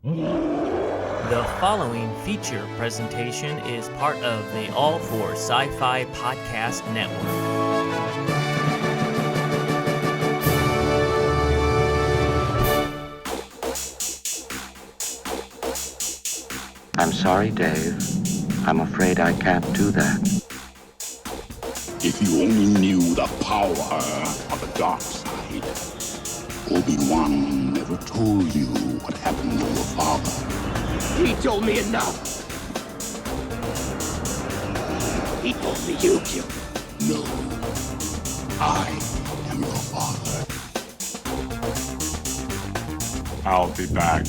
The following feature presentation is part of the AllForSciFi podcast network. I'm sorry, Dave. I'm afraid I can't do that. If you only knew the power of the dark side. Obi-Wan never told you what happened to your father. He told me enough. He told me you killed him. No. I am your father. I'll be back.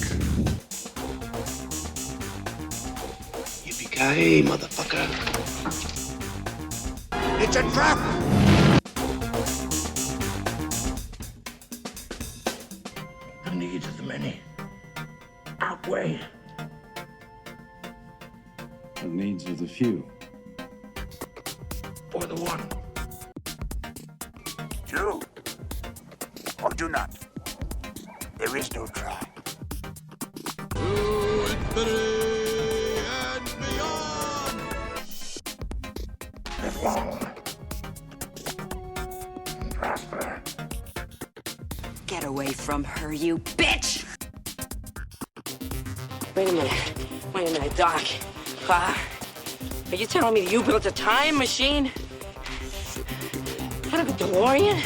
Yippee-ki-yay, motherfucker. It's a trap! The needs of the many outweigh The needs of the few. for the one. Do or do not. There is no try. To infinity and beyond! Live long. And prosper. Get away from her, you bitch! Wait a minute, Doc. Are you telling me you built a time machine? Out of a DeLorean?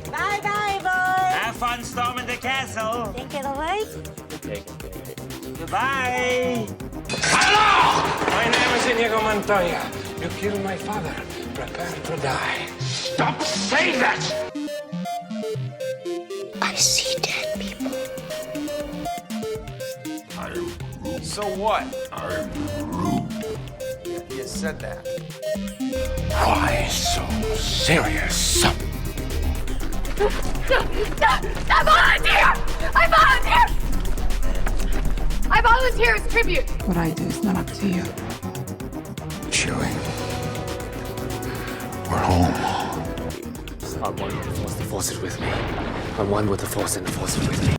Bye-bye, boys. Have fun storming the castle. Think it'll work? Goodbye. My name is Inigo Montoya. You killed my father. Prepare to die. Stop saying that! I see dead people. So what? I'm rude. You said that. Why so serious? I volunteer! I volunteer as tribute! What I do is not up to you. Chewie. We're home. I'm one with the Force, the Force is with me. I'm one with the Force, and the Force is with me.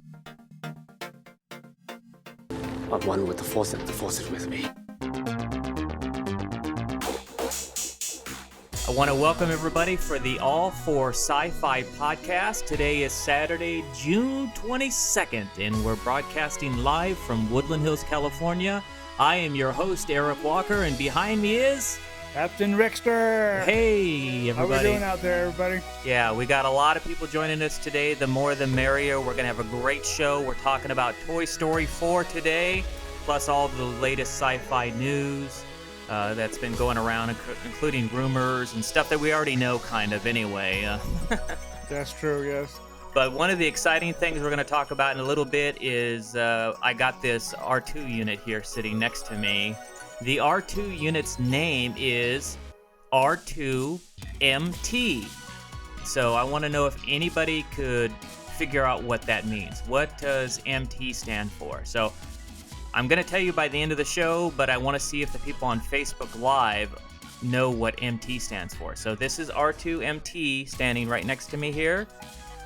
I'm one with the Force, and the Force is with me. I want to welcome everybody for the AllForSciFi podcast. Today is Saturday, June 22nd, and we're broadcasting live from Woodland Hills, California. I am your host, Eric Walker, and behind me is... Captain Rickster! Hey, everybody. How we doing out there, everybody? Yeah, we got a lot of people joining us today. The more the merrier. We're going to have a great show. We're talking about Toy Story 4 today, plus all the latest sci-fi news that's been going around, including rumors and stuff that we already know kind of anyway. That's true, yes. But one of the exciting things we're going to talk about in a little bit is I got this R2 unit here sitting next to me. The R2 unit's name is R2MT. So I want to know if anybody could figure out what that means. What does MT stand for? So I'm going to tell you by the end of the show, but I want to see if the people on Facebook Live know what MT stands for. So this is R2MT standing right next to me here.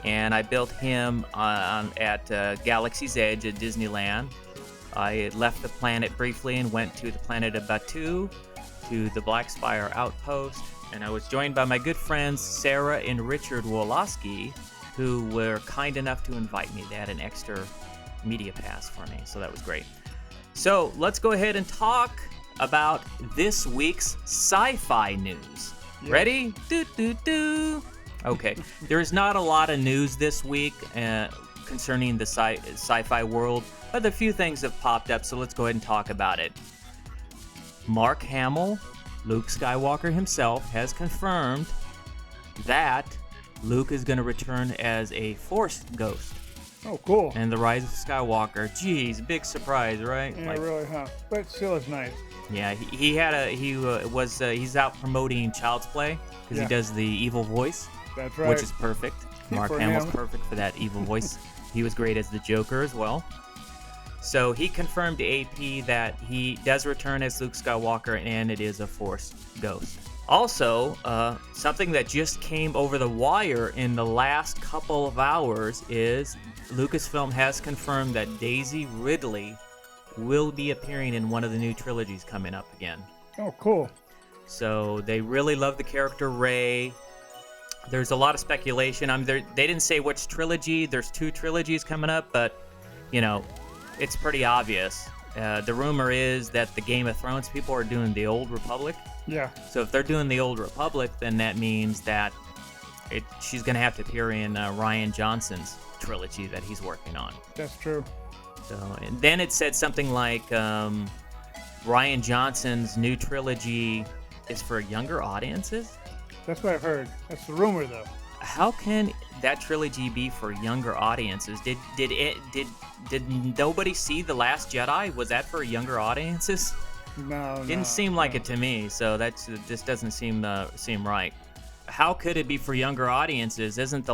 And I built him at Galaxy's Edge at Disneyland. I left the planet briefly and went to the planet of Batuu, to the Black Spire outpost, and I was joined by my good friends Sarah and Richard Woloski, who were kind enough to invite me. They had an extra media pass for me, so that was great. So let's go ahead and talk about this week's sci-fi news. Yep. Ready? Okay, there's not a lot of news this week concerning the sci-fi world, but a few things have popped up, so let's go ahead and talk about it. Mark Hamill, Luke Skywalker himself, has confirmed that Luke is going to return as a Force ghost. Oh, cool. And The Rise of Skywalker. Geez, big surprise, right? Yeah, really, huh? But still, it's nice. Yeah, he's out promoting Child's Play because he does the evil voice. That's right. Which is perfect. Mark Hamill's perfect for that evil voice. He was great as the Joker as well. So he confirmed to AP that he does return as Luke Skywalker and it is a Force ghost. Also, something that just came over the wire in the last couple of hours is Lucasfilm has confirmed that Daisy Ridley will be appearing in one of the new trilogies coming up again. Oh, cool. So they really love the character Rey. There's a lot of speculation. They didn't say which trilogy. There's 2 trilogies coming up, but, it's pretty obvious. The rumor is that the Game of Thrones people are doing the Old Republic. Yeah. So if they're doing the Old Republic, then that means that she's going to have to appear in Rian Johnson's trilogy that he's working on. That's true. So, and then it said something like Rian Johnson's new trilogy is for younger audiences. That's what I've heard. That's the rumor, though. How can that trilogy be for younger audiences? Did nobody see The Last Jedi? Was that for younger audiences? No. Didn't seem like it to me. So that just doesn't seem right. How could it be for younger audiences? Isn't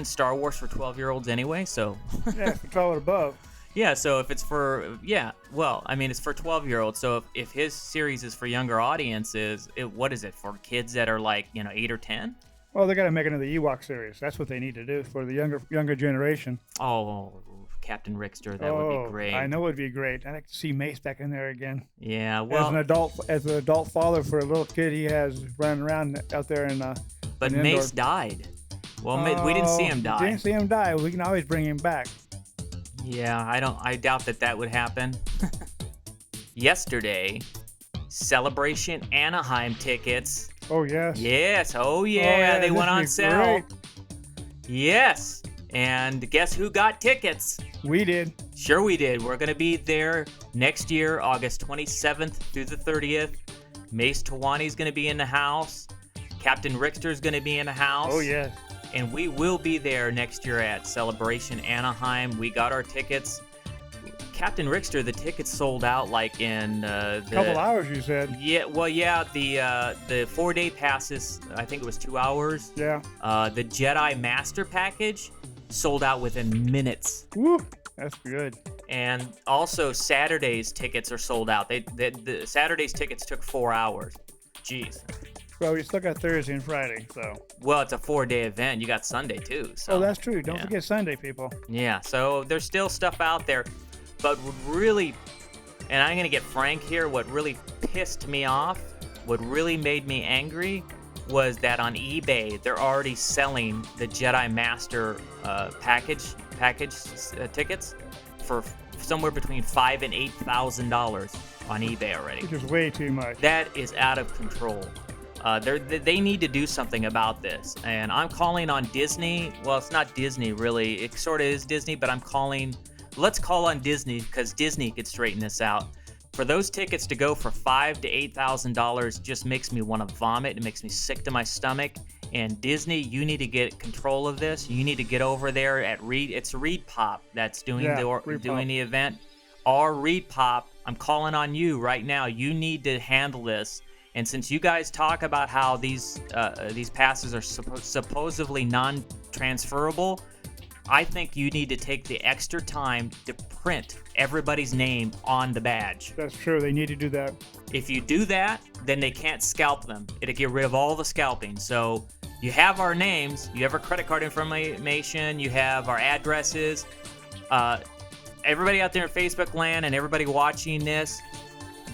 Star Wars for 12-year-olds anyway? So yeah, for 12 and above. Yeah, so if it's for it's for 12-year-olds. So if his series is for younger audiences, what is it for kids that are like 8 or 10? Well, they got to make another Ewok series. That's what they need to do for the younger generation. Oh, Captain Rickster, that would be great. I know it would be great. I'd like to see Mace back in there again. Yeah, well, as an adult father for a little kid he has running around out there in. But in Mace died. Well, we didn't see him die. Didn't see him die. We can always bring him back. Yeah, I doubt that would happen. Yesterday, Celebration Anaheim tickets. Oh, yes. Yes. Oh, yeah. They went on sale. Great. Yes. And guess who got tickets? We did. Sure we did. We're going to be there next year, August 27th through the 30th. Mace Tawani's going to be in the house. Captain Rickster's going to be in the house. Oh, yeah. And we will be there next year at Celebration Anaheim. We got our tickets. Captain Rickster, the tickets sold out like in a couple hours, you said. Yeah, well, yeah, the 4-day passes, I think it was 2 hours. Yeah. The Jedi Master Package sold out within minutes. Woo, that's good. And also Saturday's tickets are sold out. The Saturday's tickets took 4 hours. Jeez. Well, we still got Thursday and Friday, so. Well, it's a 4-day event. You got Sunday too. So. Oh, that's true. Don't forget Sunday, people. Yeah. So there's still stuff out there, but really, and I'm gonna get frank here. What really pissed me off, what really made me angry, was that on eBay they're already selling the Jedi Master package tickets for somewhere between $5,000 and $8,000 on eBay already. Which is way too much. That is out of control. They need to do something about this, and I'm calling on Disney. Well, it's not Disney really. It sort of is Disney, but let's call on Disney because Disney could straighten this out. For those tickets to go for $5,000 to $8,000 just makes me want to vomit. It makes me sick to my stomach. And Disney, you need to get control of this. You need to get over there at It's Reed Pop that's doing the event. Or Reed Pop, I'm calling on you right now. You need to handle this. And since you guys talk about how these passes are supposedly non-transferable, I think you need to take the extra time to print everybody's name on the badge. That's true. They need to do that. If you do that, then they can't scalp them. It'll get rid of all the scalping. So you have our names, you have our credit card information, you have our addresses. Everybody out there in Facebook land and everybody watching this,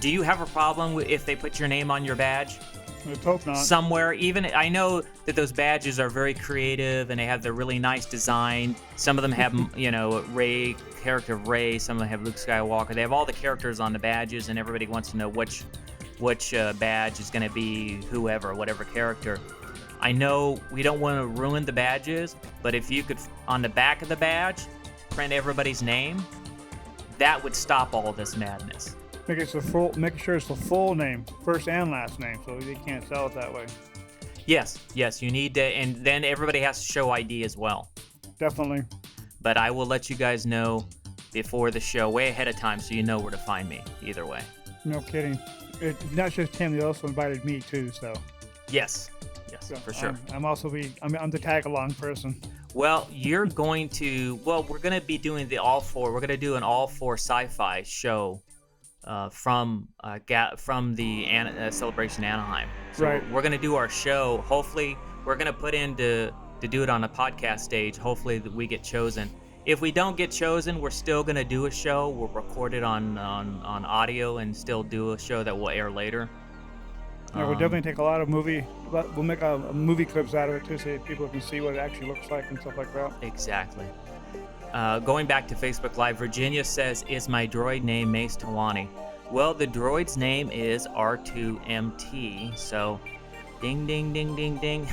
do you have a problem if they put your name on your badge? Let's hope not. Somewhere, even I know that those badges are very creative and they have the really nice design. Some of them have, character of Rey. Some of them have Luke Skywalker. They have all the characters on the badges, and everybody wants to know which badge is going to be whatever character. I know we don't want to ruin the badges, but if you could, on the back of the badge, print everybody's name, that would stop all this madness. Make sure it's the full name, first and last name, so they can't sell it that way. Yes, you need to, and then everybody has to show ID as well. Definitely. But I will let you guys know before the show, way ahead of time, so you know where to find me, either way. No kidding. Not just him, they also invited me too, so. Yes, so for sure. I'm the tag-along person. Well, we're going to be doing we're going to do an AllForSciFi show from the Celebration Anaheim. So right. We're going to do our show. Hopefully, we're going to put in to do it on a podcast stage. Hopefully, that we get chosen. if we don't get chosen, we're still gonna do a show. We'll record it on audio and still do a show that will air later. Yeah, we'll definitely take a lot of we'll make a movie clips out of it too, so people can see what it actually looks like and stuff like that. Exactly. Going back to Facebook Live, Virginia says, "Is my droid name Mace Tawani?" Well, the droid's name is R2MT, so ding, ding, ding, ding, ding.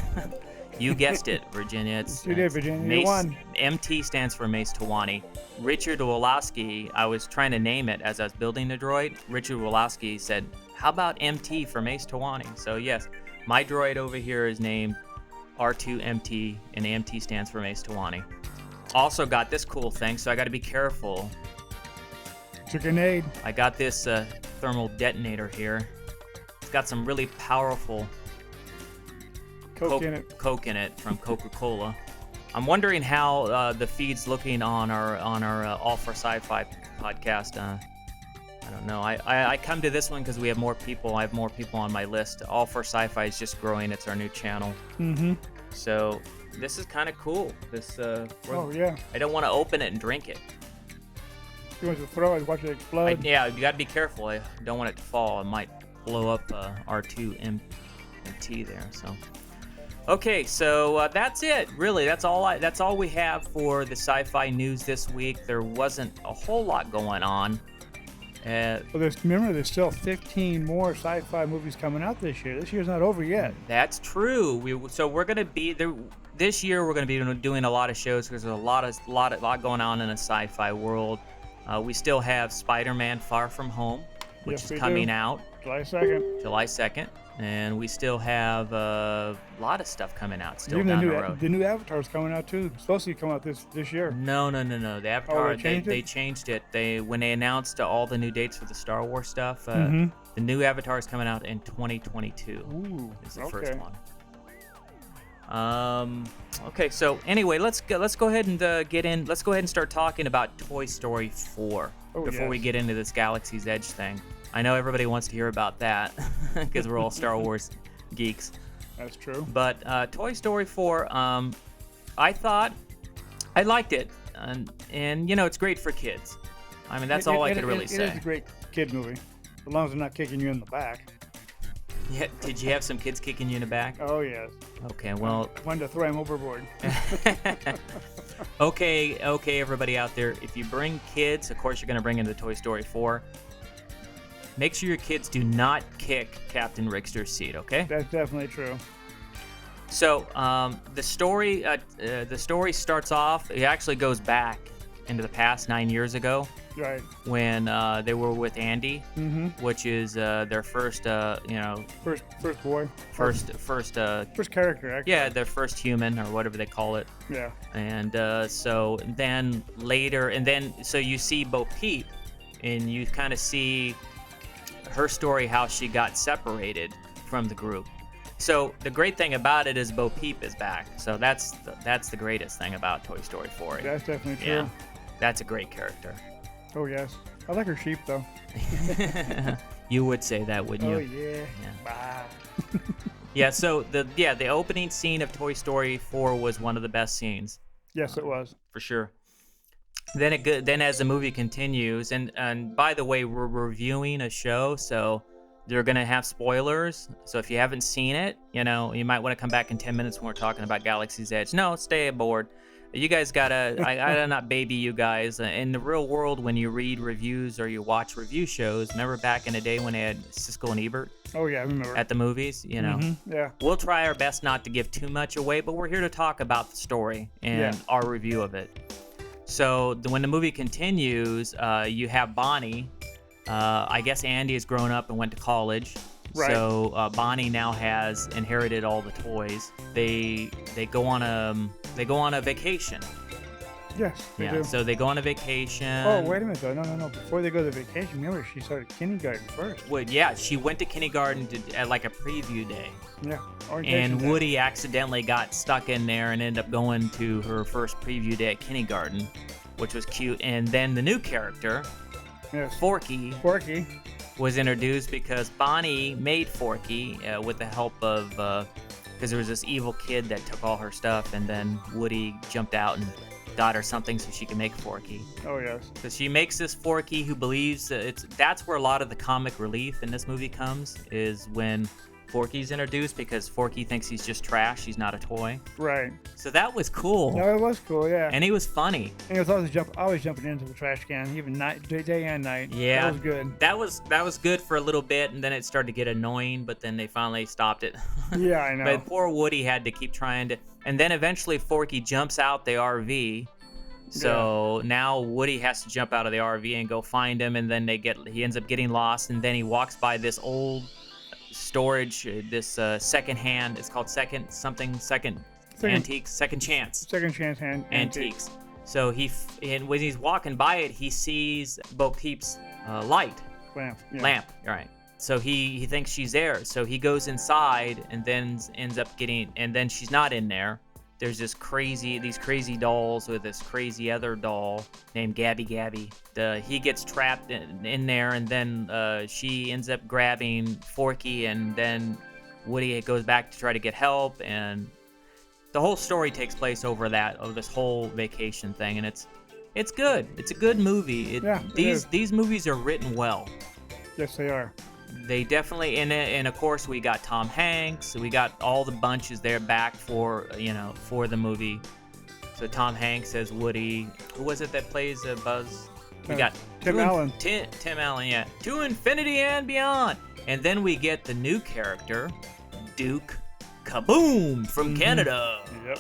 You guessed it, Virginia. You did, Virginia. Mace, You won. MT stands for Mace Tawani. Richard Wolowski, I was trying to name it as I was building the droid. Richard Wolowski said, "How about MT for Mace Tawani?" So yes, my droid over here is named R2MT, and MT stands for Mace Tawani. Also got this cool thing, so I got to be careful. It's a grenade. I got this thermal detonator here. It's got some really powerful Coke in it from Coca-Cola. I'm wondering how the feed's looking on our AllForSciFi podcast. I don't know. I come to this one because we have more people. I have more people on my list. AllForSciFi is just growing. It's our new channel. Mm-hmm. So this is kind of cool. This. Oh yeah. I don't want to open it and drink it. You want to throw it, watch it explode. Yeah, you gotta be careful. I don't want it to fall. It might blow up R2MT there. So. Okay, so that's it. Really, that's all we have for the sci-fi news this week. There wasn't a whole lot going on. Remember, there's still 15 more sci-fi movies coming out this year. This year's not over yet. That's true. We're gonna be there this year. We're gonna be doing a lot of shows because there's a lot going on in a sci-fi world. We still have Spider-Man: Far From Home, which is coming out July 2nd. July 2nd. And we still have a lot of stuff coming out still down the road. The new Avatar's coming out too. It's supposed to come out this year. No. The Avatar, they changed it. When they announced all the new dates for the Star Wars stuff, the new Avatar is coming out in 2022. Ooh, is the first one. Okay, so anyway, let's go ahead and get in. Let's go ahead and start talking about Toy Story 4 before we get into this Galaxy's Edge thing. I know everybody wants to hear about that because we're all Star Wars geeks. That's true. But Toy Story 4, I liked it, and it's great for kids. I mean, that's all I could really say. It is a great kid movie, as long as they're not kicking you in the back. Yeah, did you have some kids kicking you in the back? Oh yes. Okay, well. I wanted to throw him overboard. Okay, everybody out there, if you bring kids, of course you're going to bring in the Toy Story 4. Make sure your kids do not kick Captain Rickster's seat, okay? That's definitely true. So the story starts off. It actually goes back into the past 9 years ago. Right. When they were with Andy, which is their first, first boy. First character, actually. Yeah, their first human or whatever they call it. Yeah. And so then later, so you see Bo Peep, and you kind of see her story, how she got separated from the group. So the great thing about it is Bo Peep is back. So that's the greatest thing about Toy Story 4. That's definitely true. Yeah, that's a great character. Oh yes, I like her sheep though. You would say that, wouldn't you? Oh yeah. Bye. Yeah. So the opening scene of Toy Story 4 was one of the best scenes. Yes, it was. For sure. Then as the movie continues, and by the way, we're reviewing a show, so they're gonna have spoilers. So if you haven't seen it, you might want to come back in 10 minutes when we're talking about Galaxy's Edge. No, stay aboard. You guys gotta. I not baby you guys. In the real world, when you read reviews or you watch review shows, remember back in the day when they had Siskel and Ebert? Oh yeah, I remember. At the movies, Yeah. We'll try our best not to give too much away, but we're here to talk about the story and our review of it. So when the movie continues, you have Bonnie. I guess Andy has grown up and went to college. Right. So Bonnie now has inherited all the toys. They go on a vacation. Yes, they do. So they go on a vacation. Oh, wait a minute though. No. Before they go to the vacation, remember she started kindergarten first. Well, yeah, she went to kindergarten at like a preview day. Yeah. And Woody accidentally got stuck in there and ended up going to her first preview day at kindergarten, which was cute. And then the new character, Forky, was introduced because Bonnie made Forky with the help of, because there was this evil kid that took all her stuff, and then Woody jumped out and got her something so she can make Forky. Oh yes. So she makes this Forky who believes that that's where a lot of the comic relief in this movie comes, is when Forky's introduced, because Forky thinks he's just trash, he's not a toy. Right. So that was cool. No, it was cool, yeah. And he was funny. And he was always jumping into the trash can, even day and night. Yeah. That was good. That was good for a little bit, and then it started to get annoying, but then they finally stopped it. Yeah, I know. But poor Woody had to keep trying to, and then eventually Forky jumps out the RV. So now Woody has to jump out of the RV and go find him, and then he ends up getting lost, and then he walks by this old storage, this secondhand, it's called second antiques, second chance antiques. So when he's walking by it, he sees Bo Peep's lamp, right? So he thinks she's there, so he goes inside and then ends up and then she's not in there. There's these crazy dolls with this crazy other doll named Gabby. He gets trapped in there, and then she ends up grabbing Forky, and then Woody goes back to try to get help, and the whole story takes place over this whole vacation thing, and it's good. It's a good movie. These movies are written well. Yes, they are. They definitely, and of course we got Tom Hanks. We got all the bunches there back for the movie. So Tom Hanks as Woody. Who was it that plays Buzz? We got Tim Allen. Tim Allen, yeah. To Infinity and Beyond. And then we get the new character, Duke Kaboom from Canada. Yep.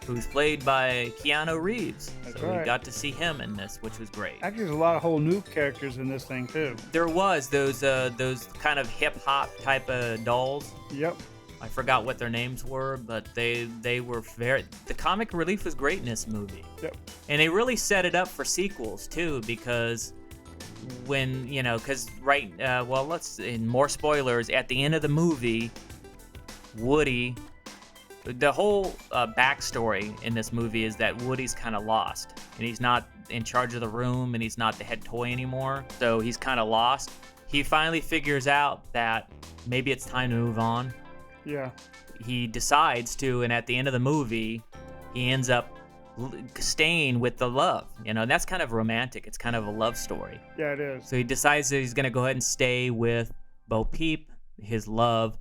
Who's played by Keanu Reeves. That's so right. we got to see him in this, which was great. Actually, there's a lot of whole new characters in this thing too. There was those kind of hip hop type of dolls. Yep. I forgot what their names were, but they were the comic relief was great in this movie. Yep. And they really set it up for sequels too, because in more spoilers, at the end of the movie, Woody, the whole backstory in this movie is that Woody's kind of lost, and he's not in charge of the room, and he's not the head toy anymore, so he's kind of lost. He finally figures out that maybe it's time to move on. Yeah. He decides to, and at the end of the movie, he ends up staying with the love, and that's kind of romantic. It's kind of a love story. Yeah, it is. So he decides that he's going to go ahead and stay with Bo Peep, his love.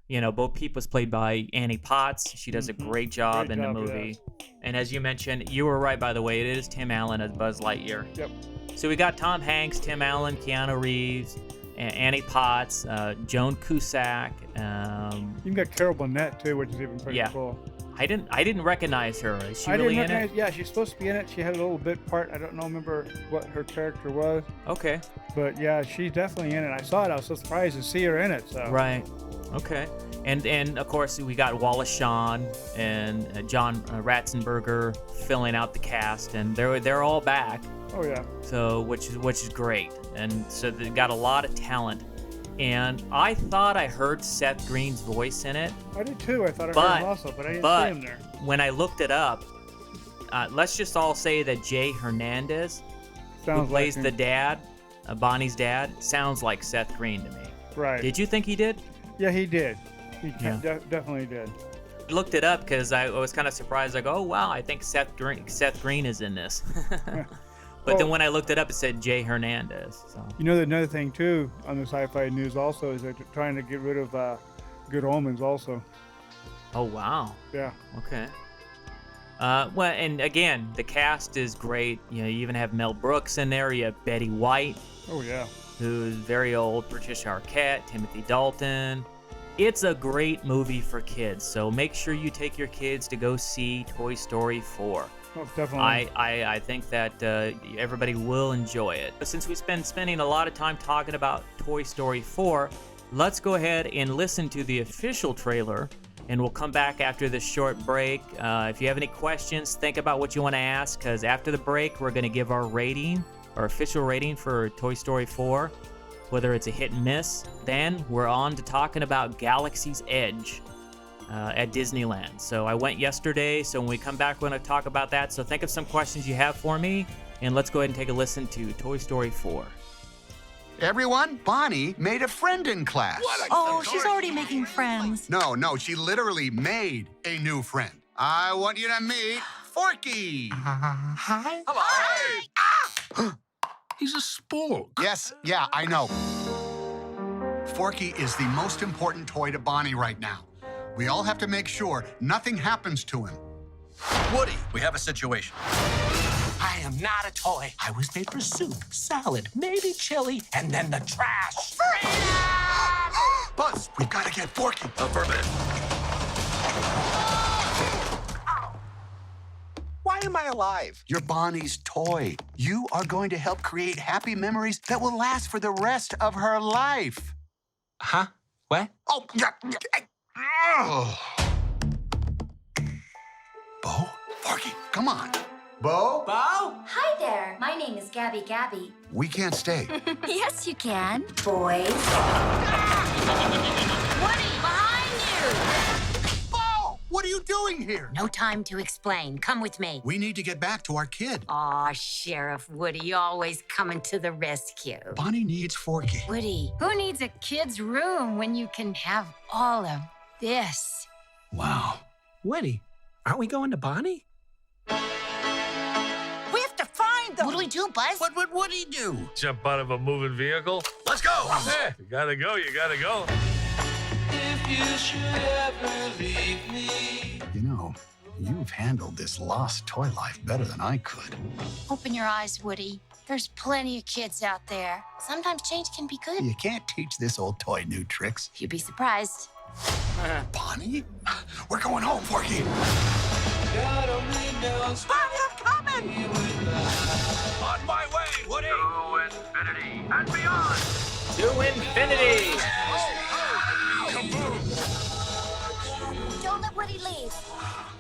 Bo Peep was played by Annie Potts. She does a great job in the movie. Yeah. And as you mentioned, you were right, by the way, it is Tim Allen as Buzz Lightyear. Yep. So we got Tom Hanks, Tim Allen, Keanu Reeves, Annie Potts, Joan Cusack. You got Carol Burnett too, which is even pretty cool. I didn't recognize her. Is she really in it? Yeah, she's supposed to be in it. She had a little bit part. I don't remember what her character was. Okay. But yeah, she's definitely in it. I saw it. I was so surprised to see her in it. So. Right. Okay. And of course we got Wallace Shawn and John Ratzenberger filling out the cast, and they're all back. Oh yeah. So which is great, and so they got a lot of talent. And I thought I heard Seth Green's voice in it. I did too. I thought I heard him also, but I didn't see him there. When I looked it up, let's just all say that Jay Hernandez, who plays the dad, Bonnie's dad, sounds like Seth Green to me. Right. Did you think he did? Yeah, he did. He definitely did. I looked it up because I was kind of surprised. I go, oh wow, I think Seth Green is in this. But then when I looked it up, it said Jay Hernandez. So. Another thing too on the sci-fi news also is that they're trying to get rid of Good Omens also. Oh wow. Yeah. Okay. Well, and again, the cast is great. You even have Mel Brooks in there. You have Betty White. Oh yeah. Who's very old. Patricia Arquette, Timothy Dalton. It's a great movie for kids. So make sure you take your kids to go see Toy Story 4. Oh, definitely. I think that everybody will enjoy it. But since we've been spending a lot of time talking about Toy Story 4, let's go ahead and listen to the official trailer, and we'll come back after this short break. If you have any questions, think about what you want to ask, because after the break, we're going to give our official rating for Toy Story 4, whether it's a hit and miss. Then we're on to talking about Galaxy's Edge. At Disneyland. So I went yesterday, so when we come back, we're going to talk about that. So think of some questions you have for me, and let's go ahead and take a listen to Toy Story 4. Everyone, Bonnie made a friend in class. Oh, she's already making friends. No, she literally made a new friend. I want you to meet Forky. Hi. Hello. Hi. He's a spork. Yes, yeah, I know. Forky is the most important toy to Bonnie right now. We all have to make sure nothing happens to him. Woody, we have a situation. I am not a toy. I was made for soup, salad, maybe chili, and then the trash. Buzz, we've got to get Forky. Affirmative. Why am I alive? You're Bonnie's toy. You are going to help create happy memories that will last for the rest of her life. Huh? What? Oh, yeah. Oh. Bo? Forky, come on. Bo? Bo? Hi there. My name is Gabby Gabby. We can't stay. Yes, you can. Boys. Woody, behind you! Bo! What are you doing here? No time to explain. Come with me. We need to get back to our kid. Aw, Sheriff Woody, always coming to the rescue. Bonnie needs Forky. Woody, who needs a kid's room when you can have all of this? Wow. Woody, aren't we going to Bonnie? We have to find them. What do we do, Buzz? What would Woody do? Jump out of a moving vehicle? Let's go! Hey, you gotta go, you gotta go. If you should ever leave me. You know, you've handled this lost toy life better than I could. Open your eyes, Woody. There's plenty of kids out there. Sometimes change can be good. You can't teach this old toy new tricks. You'd be surprised. Bonnie? We're going home, Forky. God only knows. Bonnie, I'm coming! On my way, Woody! To infinity and beyond! To infinity! Don't let Woody leave.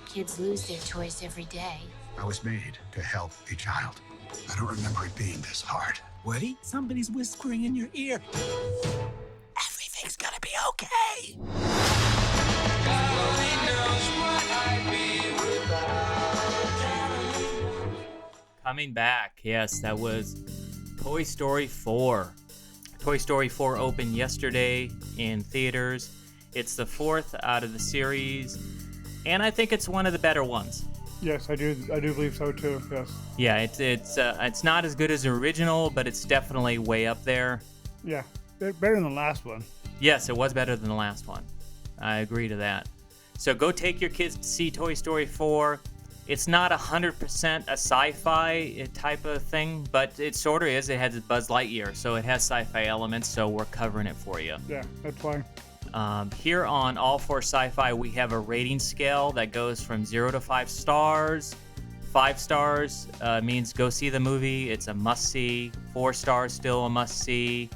Kids lose their toys every day. I was made to help a child. I don't remember it being this hard. Woody, somebody's whispering in your ear. Everything's gonna be okay. God only knows what I'd be without. Coming back, yes, that was Toy Story 4. Toy Story 4 opened yesterday in theaters. It's the fourth out of the series, and I think it's one of the better ones. Yes, I do believe so too. Yes. Yeah, it's not as good as the original, but it's definitely way up there. Yeah, better than the last one. Yes, it was better than the last one. I agree to that. So go take your kids to see Toy Story 4. It's not 100% a sci-fi type of thing, but it sort of is. It has Buzz Lightyear, so it has sci-fi elements, so we're covering it for you. Yeah, that's fine. Here on All4Sci-Fi, we have a rating scale that goes from 0 to 5 stars. 5 stars means go see the movie. It's a must-see. 4 stars, still a must-see.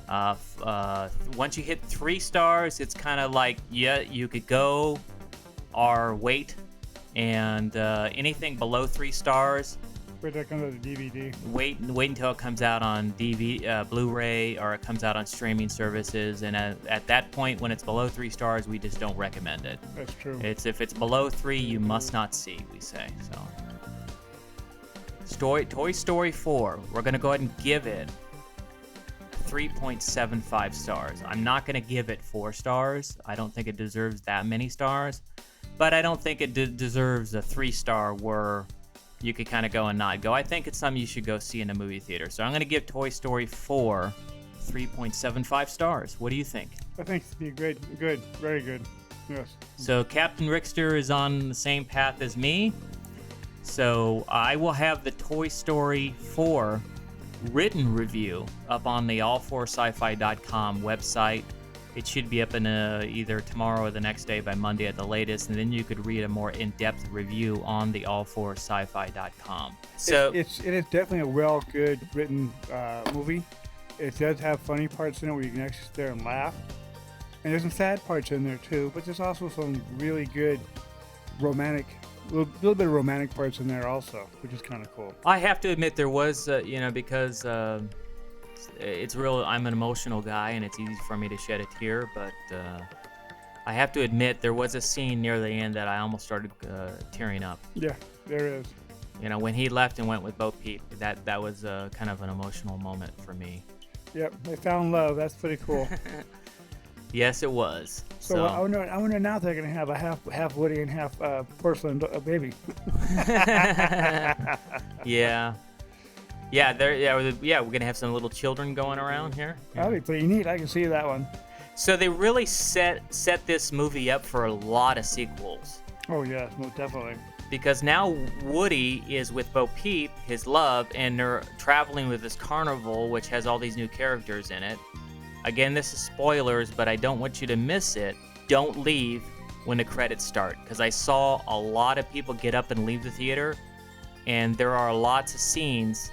Once you hit 3 stars, it's kind of like, yeah, you could go or wait. And anything below 3 stars, Wait, that comes out of DVD. wait until it comes out on Blu-ray, or it comes out on streaming services. And at that point, when it's below 3 stars, we just don't recommend it. That's true. If it's below 3, you must not see, we say. So, Toy Story 4, we're gonna go ahead and give it 3.75 stars. I'm not gonna give it 4 stars. I don't think it deserves that many stars, but I don't think it deserves a 3-star where you could kind of go and not go. I think it's something you should go see in a movie theater. So I'm going to give Toy Story 4 3.75 stars. What do you think? I think it'd be great. Good. Very good. Yes. So Captain Rickster is on the same path as me. So I will have the Toy Story 4 written review up on the AllForSciFi.com website. It should be up in either tomorrow or the next day by Monday at the latest, and then you could read a more in-depth review on the AllForSciFi.com. So it is definitely a good written movie. It does have funny parts in it where you can actually sit there and laugh, and there's some sad parts in there too. But there's also some really good romantic, little bit of romantic parts in there also, which is kind of cool. I have to admit there was, because. It's real. I'm an emotional guy, and it's easy for me to shed a tear. But I have to admit, there was a scene near the end that I almost started tearing up. Yeah, there is. When he left and went with Bo Peep, that was kind of an emotional moment for me. Yep, they found love. That's pretty cool. Yes, it was. So I wonder now if they're gonna have a half Woody and half porcelain baby. Yeah. We're gonna have some little children going around here. That'd be pretty neat. I can see that one. So they really set this movie up for a lot of sequels. Oh yeah, most definitely. Because now Woody is with Bo Peep, his love, and they're traveling with this carnival, which has all these new characters in it. Again, this is spoilers, but I don't want you to miss it. Don't leave when the credits start, because I saw a lot of people get up and leave the theater, and there are lots of scenes.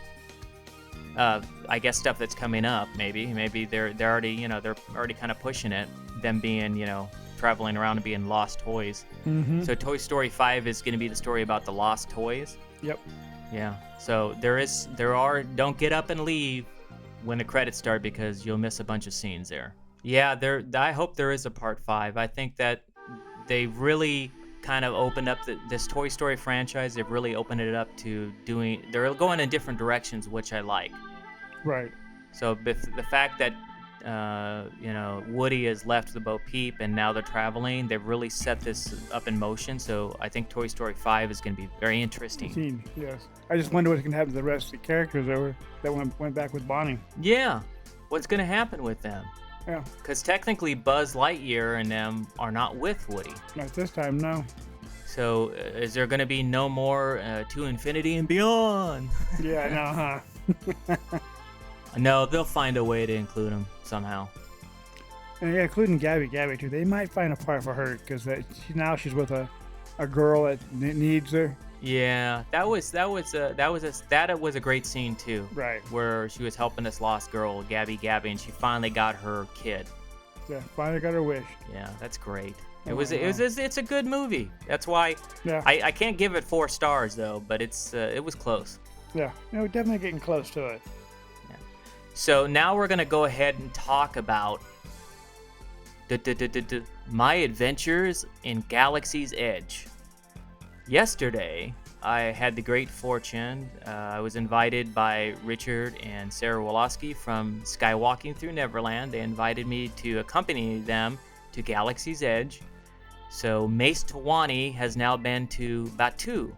I guess stuff that's coming up. Maybe they're already kind of pushing it. Them being traveling around and being lost toys. Mm-hmm. So Toy Story 5 is going to be the story about the lost toys. Yep. Yeah. So don't get up and leave when the credits start, because you'll miss a bunch of scenes there. Yeah, I hope there is a part 5. I think that they really kind of opened up this Toy Story franchise. They've really opened it up to they're going in different directions, which I like. Right. So the fact that Woody is left with Bo Peep and now they're traveling, they've really set this up in motion. So I think Toy Story 5 is going to be very interesting. Yes. I just wonder what's going to happen to the rest of the characters that went back with Bonnie. Yeah. What's going to happen with them? Yeah. Because technically Buzz Lightyear and them are not with Woody. Not this time, no. So is there going to be no more To Infinity and Beyond? Yeah, no, huh? No, they'll find a way to include them somehow. And yeah, including Gabby too. They might find a part for her, because now she's with a girl that needs her. Yeah, that was a great scene too. Right. Where she was helping this lost girl, Gabby, and she finally got her kid. Yeah, finally got her wish. Yeah, that's great. It's a good movie. That's why. Yeah. I can't give it 4 stars though, but it was close. Yeah, we're definitely getting close to it. So now we're gonna go ahead and talk about my adventures in Galaxy's Edge. Yesterday, I had the great fortune. I was invited by Richard and Sarah Woloski from Skywalking Through Neverland. They invited me to accompany them to Galaxy's Edge. So Mace Tawani has now been to Batuu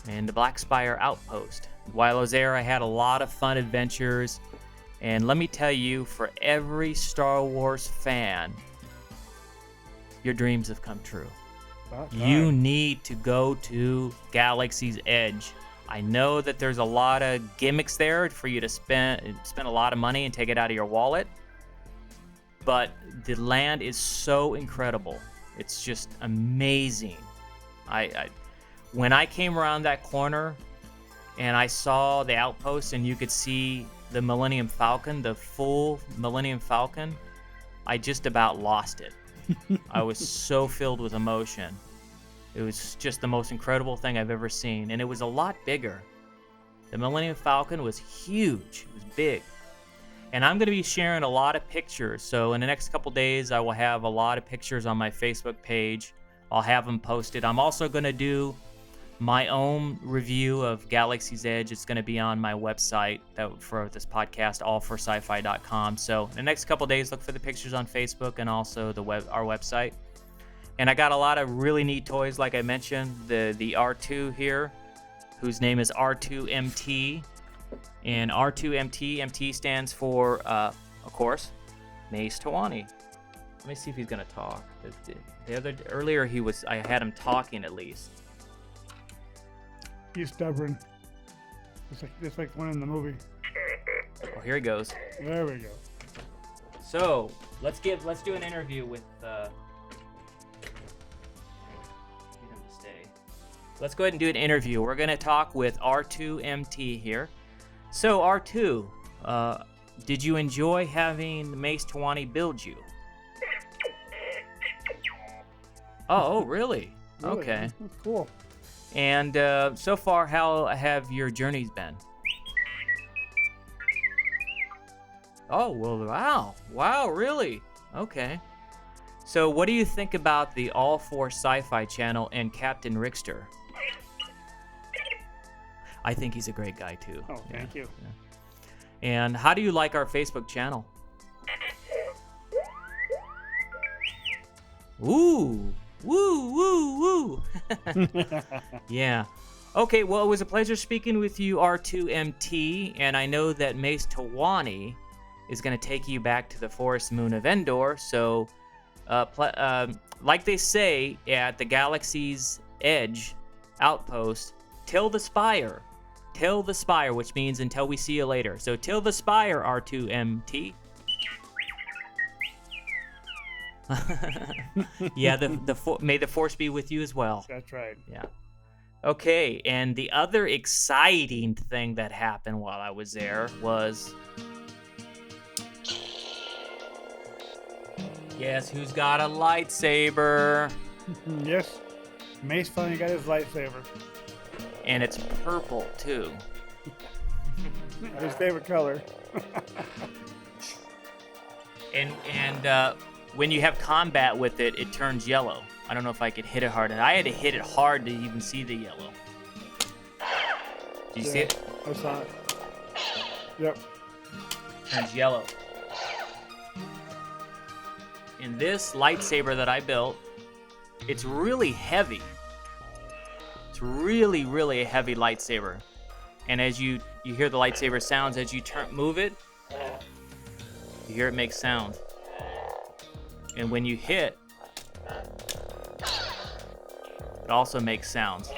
and the Black Spire Outpost. While I was there, I had a lot of fun adventures. And let me tell you, for every Star Wars fan, your dreams have come true. You need to go to Galaxy's Edge. I know that there's a lot of gimmicks there for you to spend a lot of money and take it out of your wallet. But the land is so incredible. It's just amazing. When I came around that corner and I saw the outpost and you could see the Millennium Falcon, the full Millennium Falcon, I just about lost it. I was so filled with emotion. It was just the most incredible thing I've ever seen, and it was a lot bigger. The Millennium Falcon was huge. It was big. And I'm going to be sharing a lot of pictures, so in the next couple days I will have a lot of pictures on my Facebook page. I'll have them posted. I'm also going to do my own review of Galaxy's Edge. It's going to be on my website for this podcast, AllForSciFi.com. So in the next couple days, look for the pictures on Facebook and also our website. And I got a lot of really neat toys, like I mentioned. The R2 here, whose name is R2MT. And R2MT, MT stands for, of course, Mace Tawani. Let me see if he's going to talk. Earlier I had him talking at least. He's stubborn. Just like one in the movie. Oh, here he goes. There we go. So let's do an interview with. Get him to stay. Let's go ahead and do an interview. We're gonna talk with R2MT here. So R2, did you enjoy having Mace Tawani build you? Oh, really? Okay. That's cool. And so far, how have your journeys been? Oh, well, wow, really? Okay. So what do you think about the AllForSciFi channel and Captain Rickster? I think he's a great guy, too. Oh, thank you. Yeah. And how do you like our Facebook channel? Ooh. Woo, woo, woo. Yeah. Okay, well, it was a pleasure speaking with you, R2MT, and I know that Mace Tawani is going to take you back to the forest moon of Endor, so like they say at the Galaxy's Edge outpost, till the spire, which means until we see you later. So till the spire, R2MT. Yeah, may the force be with you as well. That's right. Yeah. Okay, and the other exciting thing that happened while I was there was... Guess who's got a lightsaber? Yes, Mace finally got his lightsaber. And it's purple, too. His favorite color. And when you have combat with it, it turns yellow. I don't know if I could hit it hard. And I had to hit it hard to even see the yellow. Did you see it? I saw it. Yep. Turns yellow. And this lightsaber that I built, it's really heavy. It's really, really a heavy lightsaber. And as you hear the lightsaber sounds, as you move it, you hear it make sound. And when you hit, it also makes sounds.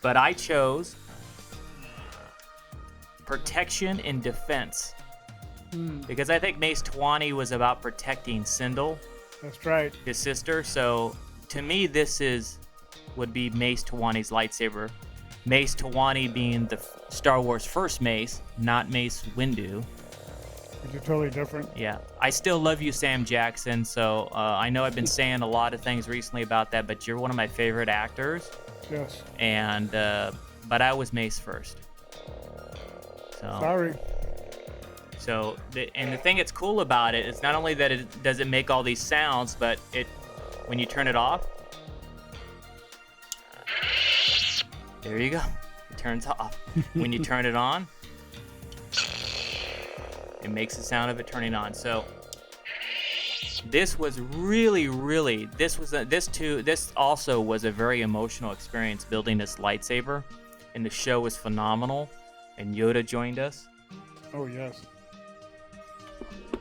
But I chose protection and defense. Because I think Mace Tawani was about protecting Sindel. That's right. His sister. So to me, this would be Mace Tawani's lightsaber. Mace Tawani being the Star Wars first Mace, not Mace Windu. They're totally different. Yeah. I still love you, Sam Jackson. So I know I've been saying a lot of things recently about that, but you're one of my favorite actors. Yes. And but I was Mace first. So. Sorry. So the thing that's cool about it is not only that it doesn't make all these sounds, but when you turn it off, there you go. It turns off. When you turn it on, it makes the sound of it turning on. So this was really, really, this also was a very emotional experience building this lightsaber, and the show was phenomenal, and Yoda joined us. Oh, yes.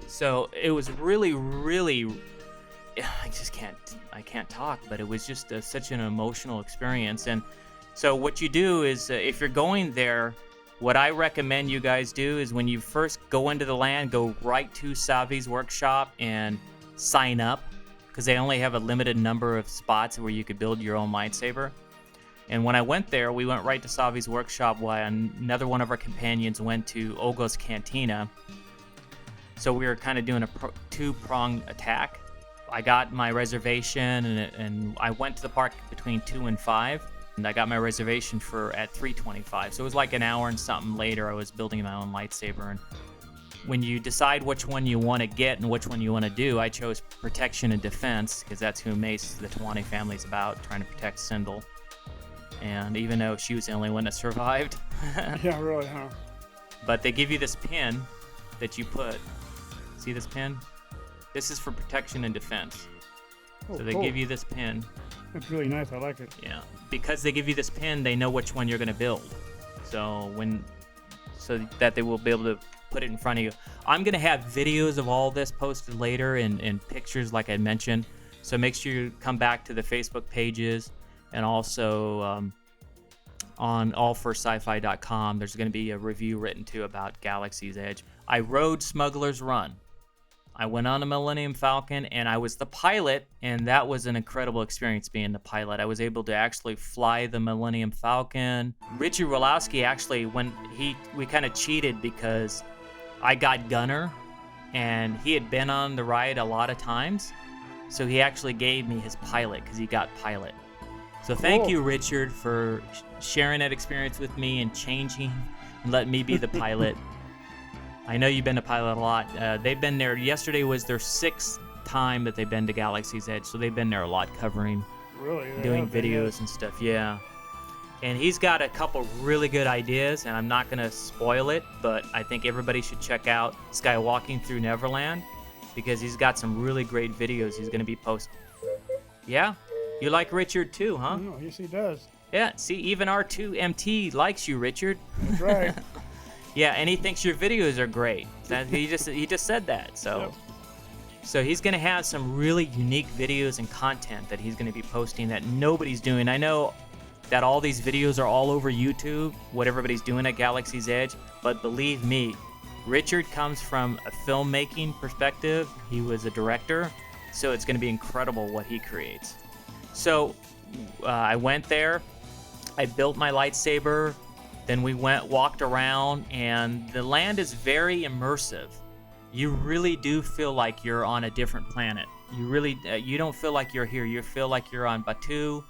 So it was really, really, I can't talk, but it was just such an emotional experience. And so what you do is, if you're going there, what I recommend you guys do is when you first go into the land, go right to Savi's workshop and sign up, because they only have a limited number of spots where you could build your own lightsaber. And when I went there, we went right to Savi's workshop while another one of our companions went to Ogo's Cantina. So we were kind of doing a two-pronged attack. I got my reservation, and I went to the park between 2 and 5, and I got my reservation at 3:25. So it was like an hour and something later. I was building my own lightsaber, and when you decide which one you want to get and which one you want to do, I chose protection and defense because that's who Mace, the Tawani family, is about, trying to protect Sindel. And even though she was the only one that survived. Yeah, really, huh? But they give you this pin that you put. See this pin? This is for protection and defense. Oh, so they cool. give you this pin. That's really nice. I like it. Yeah. Because they give you this pin, they know which one you're going to build. So that they will be able to put it in front of you. I'm going to have videos of all this posted later and pictures like I mentioned. So make sure you come back to the Facebook pages and also on AllForSciFi.com. There's going to be a review written too about Galaxy's Edge. I rode Smuggler's Run. I went on a Millennium Falcon and I was the pilot, and that was an incredible experience being the pilot. I was able to actually fly the Millennium Falcon. Richard Rolowski actually, we kind of cheated because I got Gunner and he had been on the ride a lot of times. So he actually gave me his pilot because he got pilot. So thank you, Richard, for sharing that experience with me and changing and letting me be the pilot. I know you've been a pilot a lot. They've been there. Yesterday was their 6th time that they've been to Galaxy's Edge, so they've been there a lot covering, doing videos and stuff. Yeah. And he's got a couple really good ideas, and I'm not going to spoil it, but I think everybody should check out Skywalking Through Neverland because he's got some really great videos he's going to be posting. Yeah, you like Richard too, huh? Oh, yes, he does. Yeah, see, even R2MT likes you, Richard. That's right. Yeah, and he thinks your videos are great. He just said that. So, Yep. So he's gonna have some really unique videos and content that he's gonna be posting that nobody's doing. I know that all these videos are all over YouTube, what everybody's doing at Galaxy's Edge, but believe me, Richard comes from a filmmaking perspective. He was a director, so it's gonna be incredible what he creates. So I went there, I built my lightsaber, then we walked around, and the land is very immersive. You really do feel like you're on a different planet. You don't feel like you're here. You feel like you're on Batuu,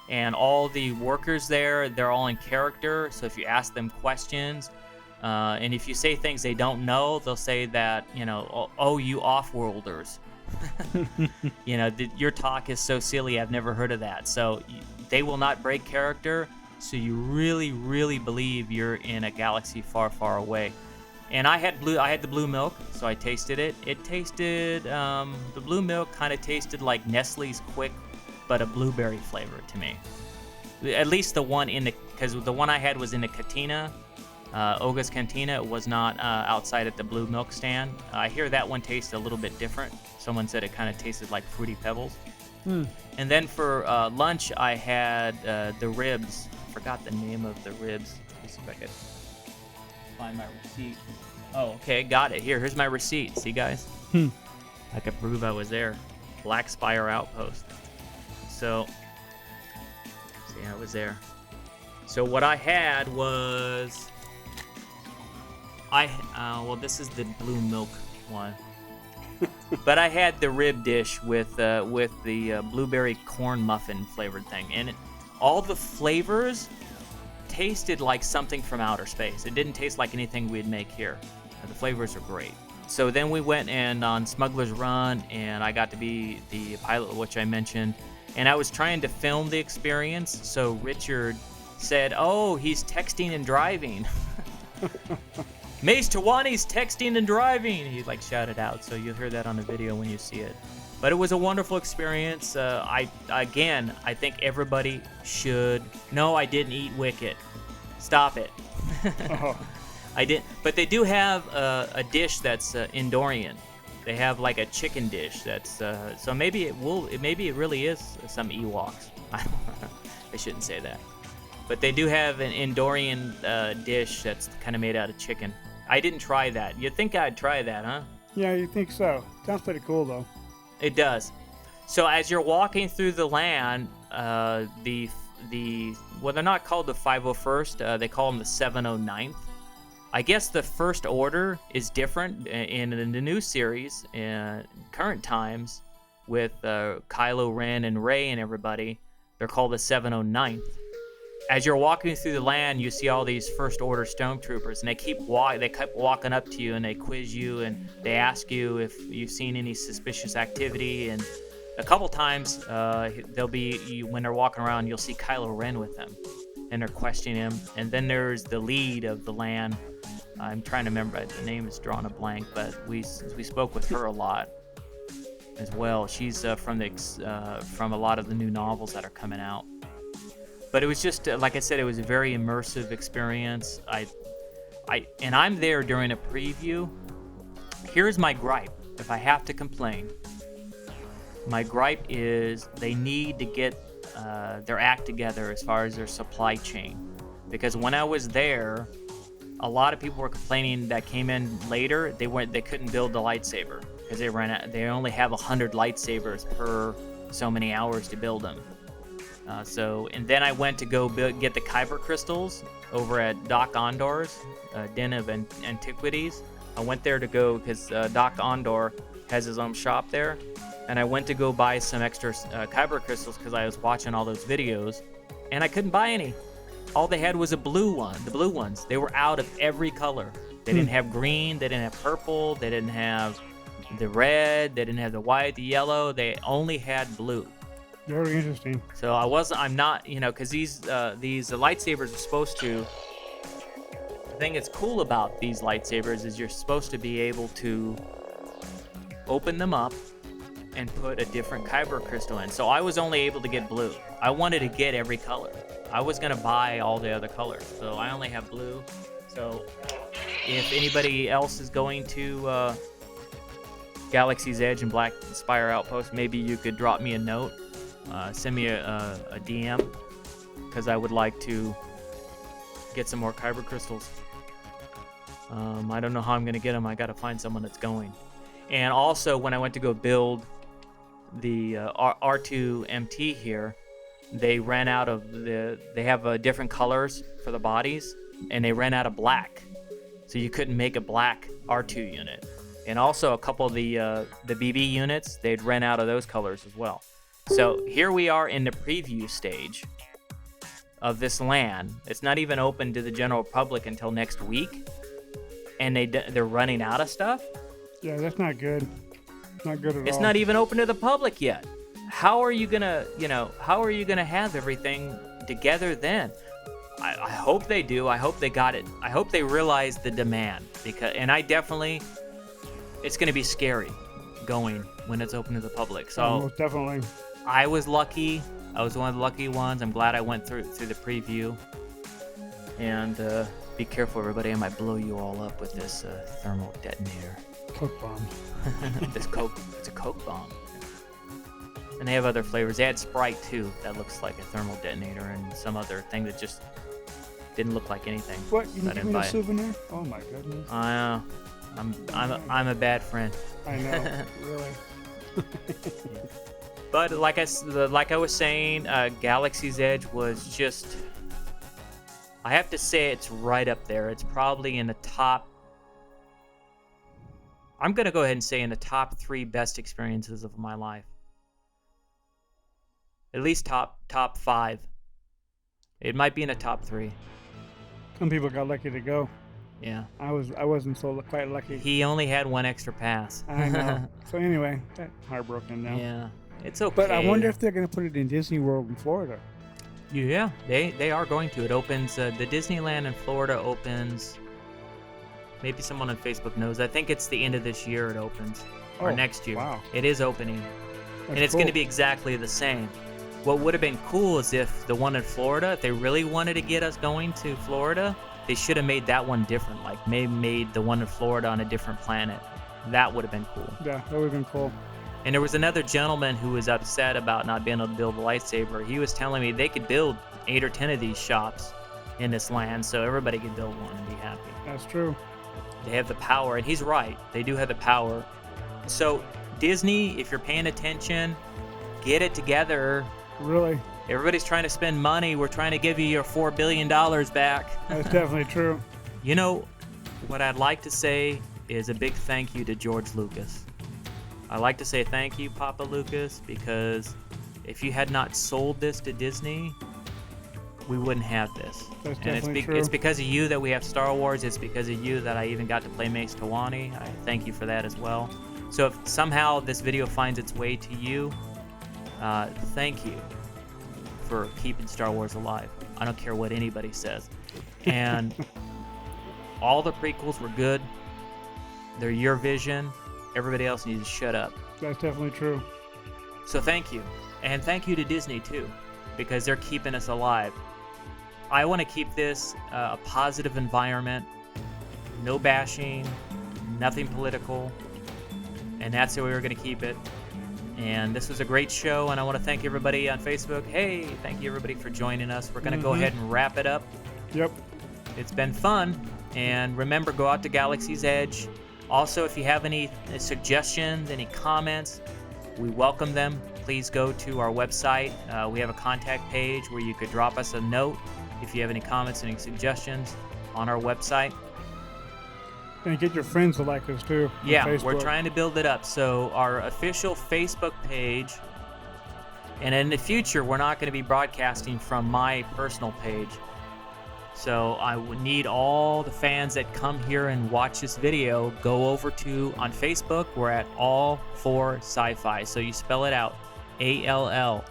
and all the workers there, they're all in character. So if you ask them questions, and if you say things they don't know, they'll say that, oh, you off-worlders. Your talk is so silly, I've never heard of that. So they will not break character, so you really, really believe you're in a galaxy far, far away. And I had the blue milk, so I tasted it. It tasted, the blue milk kind of tasted like Nestle's Quick, but a blueberry flavor to me. At least the one because the one I had was in the cantina, Oga's Cantina. It was not outside at the blue milk stand. I hear that one tasted a little bit different. Someone said it kind of tasted like Fruity Pebbles. And then for lunch, I had the ribs. I forgot the name of the ribs. Let's see if I could find my receipt. Oh, okay, got it. Here's my receipt. See, guys? I could prove I was there. Black Spire Outpost. So, see, I was there. So what I had was, well, this is the blue milk one. But I had the rib dish with the blueberry corn muffin flavored thing, and all the flavors tasted like something from outer space. It didn't taste like anything we'd make here. The flavors are great. So then we went on Smuggler's Run, and I got to be the pilot, which I mentioned, and I was trying to film the experience. So Richard said, "Oh, he's texting and driving." Mace Tawani's texting and driving. He shouted out. So you'll hear that on the video when you see it. But it was a wonderful experience. I think everybody should. No, I didn't eat Wicket. Stop it. I didn't. But they do have a dish that's Endorian. They have like a chicken dish that's. So maybe it will. Maybe it really is some Ewoks. I shouldn't say that. But they do have an Endorian dish that's kind of made out of chicken. I didn't try that. You'd think I'd try that, huh? Yeah, you think so. Sounds pretty cool, though. It does. So as you're walking through the land, well, they're not called the 501st. They call them the 709th. I guess the First Order is different in the new series, in current times, with Kylo Ren and Rey and everybody. They're called the 709th. As you're walking through the land, you see all these First Order stormtroopers, and they keep walking up to you, and they quiz you, and they ask you if you've seen any suspicious activity. And a couple times, they'll be when they're walking around, you'll see Kylo Ren with them, and they're questioning him. And then there's the lead of the land. I'm trying to remember, the name is drawn a blank, but we spoke with her a lot as well. She's from a lot of the new novels that are coming out. But it was just, like I said, it was a very immersive experience. And I'm there during a preview. Here's my gripe, if I have to complain. My gripe is they need to get their act together as far as their supply chain. Because when I was there, a lot of people were complaining that came in later, they couldn't build the lightsaber because they only have 100 lightsabers per so many hours to build them. And then I went to go get the Kyber crystals over at Doc Ondor's Den of Antiquities. I went there to go because Doc Ondor has his own shop there, and I went to go buy some extra Kyber crystals because I was watching all those videos, and I couldn't buy any. All they had was the blue ones. They were out of every color. They didn't have green, they didn't have purple, they didn't have the red, they didn't have the white, the yellow. They only had blue. Very interesting. So I'm not, because these lightsabers are supposed to. The thing that's cool about these lightsabers is you're supposed to be able to open them up and put a different kyber crystal in. So I was only able to get blue. I wanted to get every color. I was gonna buy all the other colors, so I only have blue. So if anybody else is going to Galaxy's Edge and Black Spire Outpost, maybe you could drop me a note, send me a DM, because I would like to get some more kyber crystals. I don't know how I'm gonna get them. I gotta find someone that's going. And also, when I went to go build the R2 MT here, they ran out of they have different colors for the bodies, and they ran out of black, so you couldn't make a black R2 unit. And also a couple of the BB units, they'd ran out of those colors as well. So here we are in the preview stage of this LAN. It's not even open to the general public until next week, and they're running out of stuff. Yeah, that's not good. Not good at all. It's not even open to the public yet. How are you gonna, how are you gonna have everything together then? I hope they do. I hope they got it. I hope they realize the demand, and it's gonna be scary going when it's open to the public. So most definitely. I was lucky. I was one of the lucky ones. I'm glad I went through the preview. And be careful, everybody. I might blow you all up with this thermal detonator. Coke bomb. It's a Coke bomb. And they have other flavors. They had Sprite too. That looks like a thermal detonator, and some other thing that just didn't look like anything. What? You give me a souvenir? Oh my goodness. I'm a bad friend. I know, really. But like I was saying, Galaxy's Edge was just, I have to say it's right up there. It's probably in the top, I'm going to go ahead and say in the top 3 best experiences of my life. At least top 5. It might be in the top 3. Some people got lucky to go. Yeah. I wasn't so quite lucky. He only had 1 extra pass. I know. So anyway, heartbroken now. Yeah. It's okay. But I wonder if they're going to put it in Disney World in Florida. Yeah, they are going to. It opens, the Disneyland in Florida opens, maybe someone on Facebook knows. I think it's the end of this year it opens, or next year. Wow. It is opening. And it's going to be exactly the same. What would have been cool is if the one in Florida, if they really wanted to get us going to Florida, they should have made that one different. Like maybe made the one in Florida on a different planet. That would have been cool. Yeah, that would have been cool. And there was another gentleman who was upset about not being able to build a lightsaber. He was telling me they could build 8 or 10 of these shops in this land, so everybody could build one and be happy. That's true. They have the power, and he's right. They do have the power. So Disney, if you're paying attention, get it together. Really? Everybody's trying to spend money. We're trying to give you your $4 billion back. That's definitely true. You know, what I'd like to say is a big thank you to George Lucas. I like to say thank you, Papa Lucas, because if you had not sold this to Disney, we wouldn't have this. That's and definitely true. It's because of you that we have Star Wars. It's because of you that I even got to play Mace Tawani. I thank you for that as well. So if somehow this video finds its way to you, thank you for keeping Star Wars alive. I don't care what anybody says. And all the prequels were good. They're your vision. Everybody else needs to shut up. That's definitely true. So thank you. And thank you to Disney too, because they're keeping us alive. I want to keep this a positive environment, no bashing, nothing political, and that's the way we're going to keep it. And this was a great show, and I want to thank everybody on Facebook. Hey, thank you everybody for joining us. We're going to go ahead and wrap it up. Yep. It's been fun, and remember, go out to Galaxy's Edge. Also, if you have any suggestions, any comments, we welcome them. Please go to our website. We have a contact page where you could drop us a note if you have any comments, any suggestions on our website. And get your friends to like us too. Yeah, we're trying to build it up. So our official Facebook page, and in the future, we're not going to be broadcasting from my personal page. So I would need all the fans that come here and watch this video, go over to, on Facebook, we're at AllForSciFi. So you spell it out, AllForSciFi.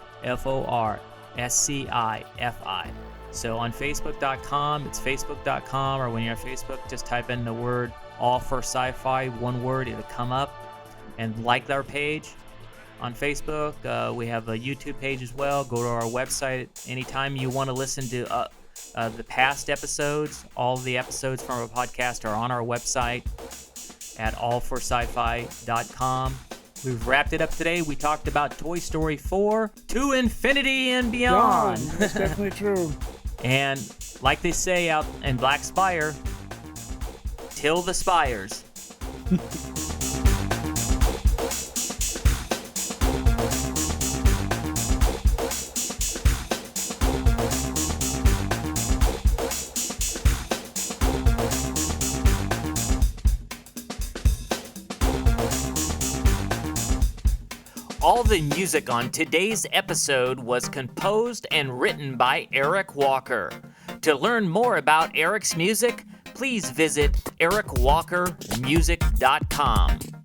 So on Facebook.com, it's Facebook.com, or when you're on Facebook, just type in the word AllForSciFi, one word, it'll come up, and like our page. on Facebook. We have a YouTube page as well. Go to our website anytime you want to listen to the past episodes. All the episodes from our podcast are on our website at AllForSciFi.com. We've wrapped it up today. We talked about Toy Story 4 to infinity and beyond. That's definitely true. And like they say out in Black Spire, till the spires. All the music on today's episode was composed and written by Eric Walker. To learn more about Eric's music, please visit ericwalkermusic.com.